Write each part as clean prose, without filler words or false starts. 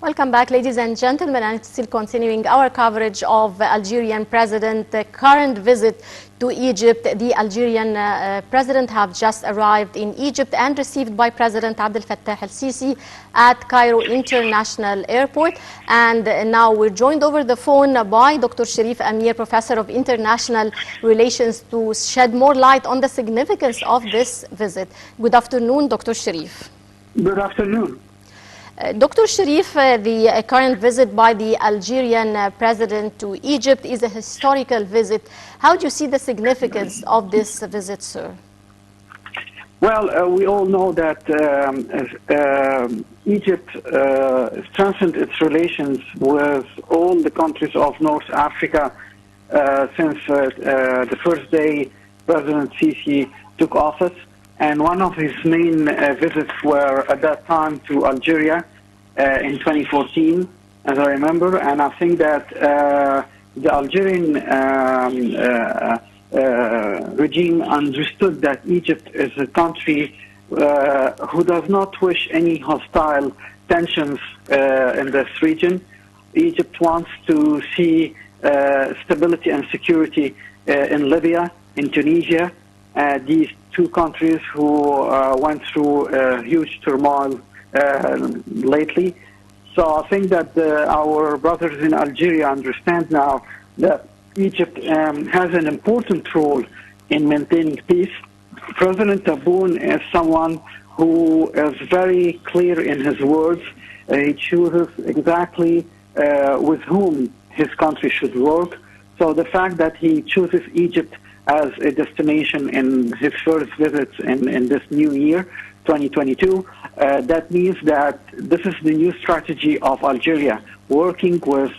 Welcome back, ladies and gentlemen, and still continuing our coverage of Algerian President current visit to Egypt. The Algerian President have just arrived in Egypt and received by President Abdel Fattah el-Sisi at Cairo International Airport. And now we're joined over the phone by Dr. Sherif Amer, Professor of International Relations, to shed more light on the significance of this visit. Good afternoon, Dr. Sherif. Good afternoon. Dr. Sherif, the current visit by the Algerian president to Egypt is a historical visit. How do you see the significance of this visit, sir? Well, we all know that Egypt strengthened its relations with all the countries of North Africa since the first day President Sisi took office. And one of his main visits were at that time to Algeria in 2014, as I remember. And I think that the Algerian regime understood that Egypt is a country who does not wish any hostile tensions in this region. Egypt wants to see stability and security in Libya, in Tunisia. These two countries who went through huge turmoil lately. So I think that our brothers in Algeria understand now that Egypt has an important role in maintaining peace. President Tebboune is someone who is very clear in his words. He chooses exactly with whom his country should work. So the fact that he chooses Egypt as a destination in his first visits in this new year, 2022. That means that this is the new strategy of Algeria, working with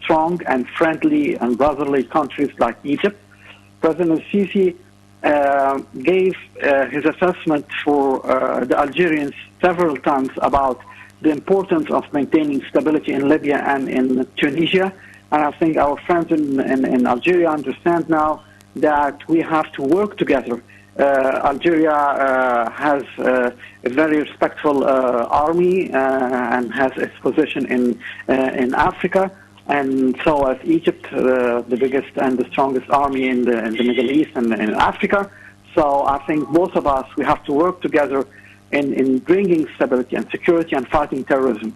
strong and friendly and brotherly countries like Egypt. President Sisi gave his assessment for the Algerians several times about the importance of maintaining stability in Libya and in Tunisia. And I think our friends in Algeria understand now that we have to work together. Algeria has a very respectful army and has its position in Africa, and so has Egypt, the biggest and the strongest army in the Middle East and in Africa. So I think both of us, we have to work together in bringing stability and security and fighting terrorism.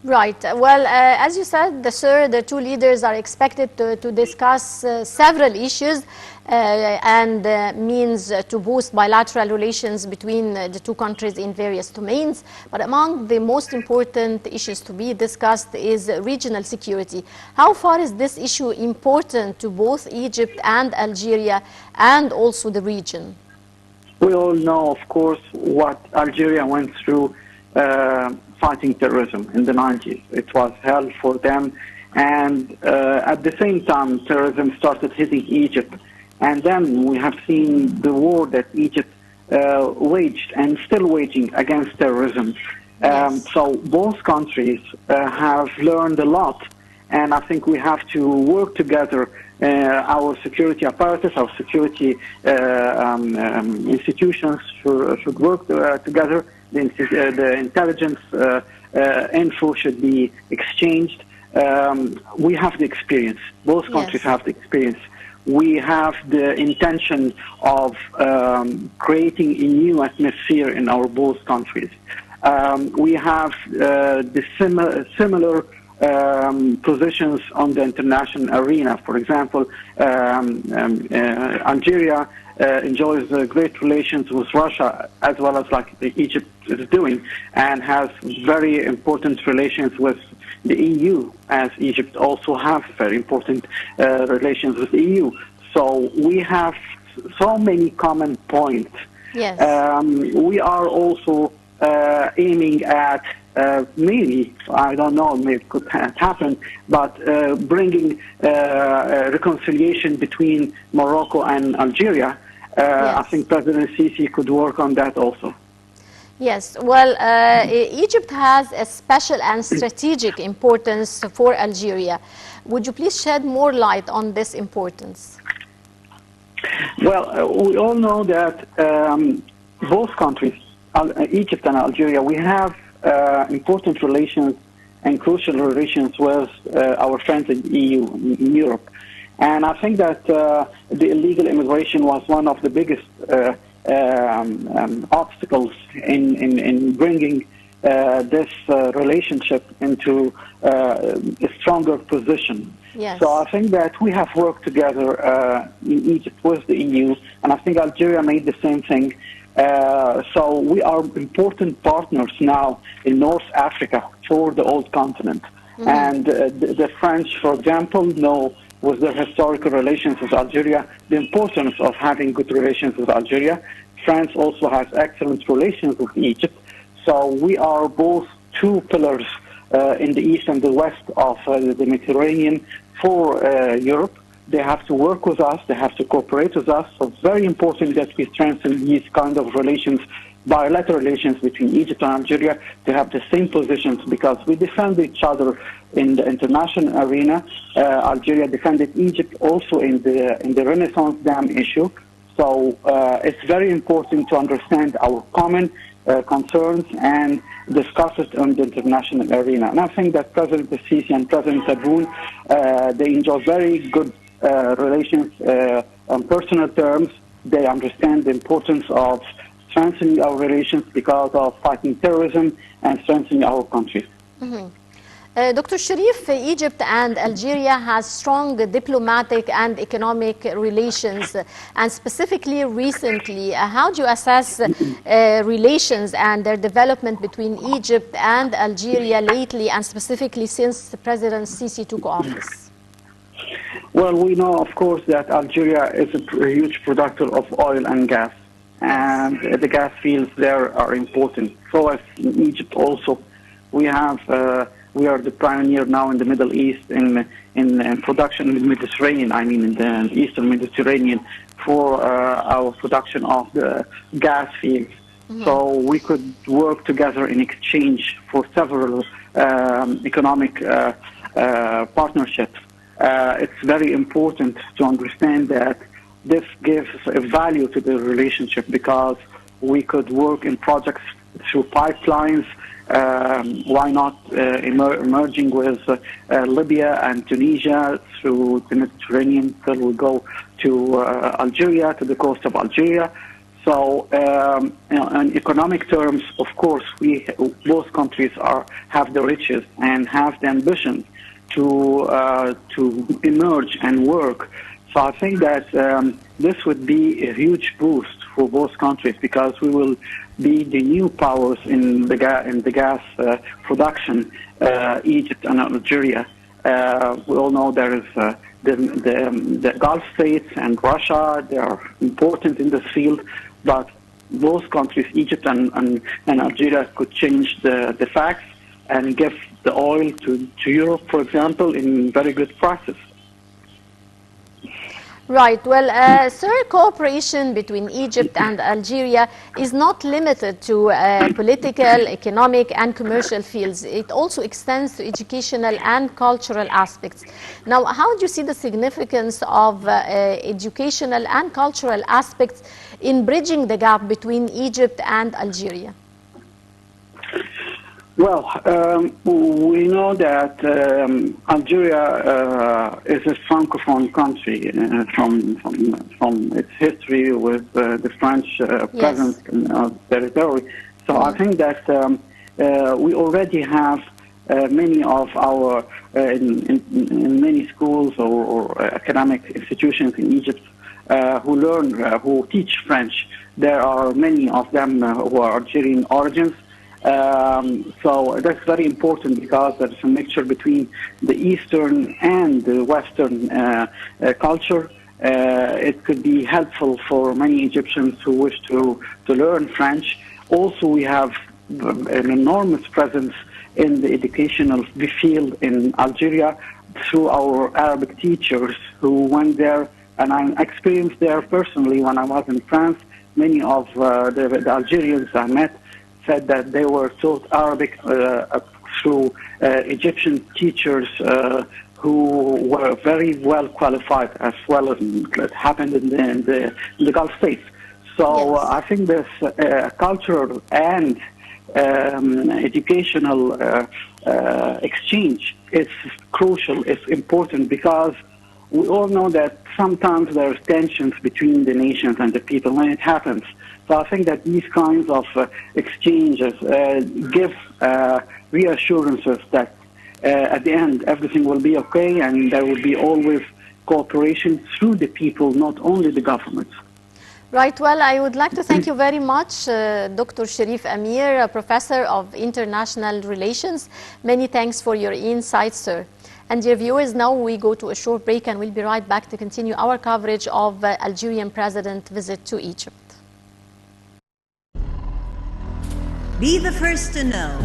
Right. Well, as you said, sir, the two leaders are expected to discuss several issues and means to boost bilateral relations between the two countries in various domains. But among the most important issues to be discussed is regional security. How far is this issue important to both Egypt and Algeria and also the region? We all know, of course, what Algeria went through fighting terrorism in the 90s. It was hell for them. And at the same time, terrorism started hitting Egypt. And then we have seen the war that Egypt waged and still waging against terrorism. So both countries have learned a lot. And I think we have to work together. Our security apparatus, our security institutions should work together. The intelligence info should be exchanged. We have the experience. Both countries have the experience. We have the intention of creating a new atmosphere in our both countries. We have the similar positions on the international arena. For example, Algeria enjoys great relations with Russia, as well as like Egypt is doing, and has very important relations with the EU, as Egypt also has very important relations with the EU. So we have so many common points. Yes. We are also aiming at maybe, I don't know, maybe it could happen, but bringing reconciliation between Morocco and Algeria. I think President Sisi could work on that also. Yes, well, Egypt has a special and strategic importance for Algeria. Would you please shed more light on this importance? Well, we all know that both countries, Egypt and Algeria, we have important relations and crucial relations with our friends in EU, in Europe. And I think that the illegal immigration was one of the biggest obstacles in bringing this relationship into a stronger position. Yes. So I think that we have worked together in Egypt with the EU, and I think Algeria made the same thing. So we are important partners now in North Africa for the old continent. Mm-hmm. And the French, for example, know with their historical relations with Algeria the importance of having good relations with Algeria. France also has excellent relations with Egypt. So we are both two pillars in the east and the west of the Mediterranean for Europe. They have to work with us. They have to cooperate with us. So it's very important that we strengthen these kind of relations, bilateral relations between Egypt and Algeria, to have the same positions, because we defend each other in the international arena. Algeria defended Egypt also in the Renaissance Dam issue. So it's very important to understand our common concerns and discuss it on the international arena. And I think that President Sisi and President Tebboune, they enjoy very good relations on personal terms. They understand the importance of strengthening our relations because of fighting terrorism and strengthening our countries. Mm-hmm. Dr. Sherif, Egypt and Algeria has strong diplomatic and economic relations, and specifically recently, how do you assess relations and their development between Egypt and Algeria lately, and specifically since President Sisi took office? Well, we know, of course, that Algeria is a huge producer of oil and gas, and the gas fields there are important. So as in Egypt also, we are the pioneer now in the Middle East in production in the Mediterranean, in the Eastern Mediterranean, for our production of the gas fields. Mm-hmm. So we could work together in exchange for several economic partnerships. It's very important to understand that this gives a value to the relationship, because we could work in projects through pipelines. Why not emerging with Libya and Tunisia through the Mediterranean till we go to Algeria, to the coast of Algeria. So in economic terms, of course, both countries have the riches and have the ambition to emerge and work. So I think that this would be a huge boost for both countries, because we will be the new powers in the gas production, Egypt and Algeria. We all know there is the Gulf states and Russia. They are important in this field, but both countries, Egypt and Algeria, could change the facts and give the oil to Europe, for example, in very good prices. Right. Well, sir, cooperation between Egypt and Algeria is not limited to political, economic, and commercial fields. It also extends to educational and cultural aspects. Now, how do you see the significance of educational and cultural aspects in bridging the gap between Egypt and Algeria? Well, we know that Algeria is a francophone country from its history with the French presence in our territory. So I think that we already have many of our, in many schools or academic institutions in Egypt who teach French. There are many of them who are Algerian origins. So that's very important, because there's a mixture between the Eastern and the Western culture. It could be helpful for many Egyptians who wish to learn French. Also, we have an enormous presence in the educational field in Algeria through our Arabic teachers who went there, and I experienced there personally when I was in France. Many of the Algerians I met said that they were taught Arabic through Egyptian teachers who were very well qualified, as well as it happened in the Gulf states. So I think this cultural and educational exchange is crucial, it's important, because we all know that sometimes there are tensions between the nations and the people when it happens. So I think that these kinds of exchanges give reassurances that at the end everything will be okay, and there will be always cooperation through the people, not only the governments. Right. Well, I would like to thank you very much, Dr. Sherif Amer, Professor of International Relations. Many thanks for your insights, sir. And dear viewers, now we go to a short break and we'll be right back to continue our coverage of Algerian President visit to Egypt. Be the first to know.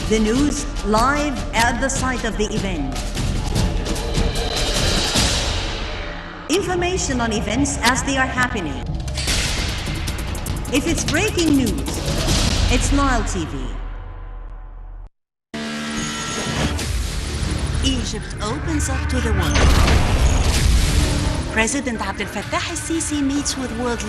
The news live at the site of the event. Information on events as they are happening. If it's breaking news, it's Nile TV. Egypt opens up to the world. President Abdel Fattah al-Sisi meets with world leaders.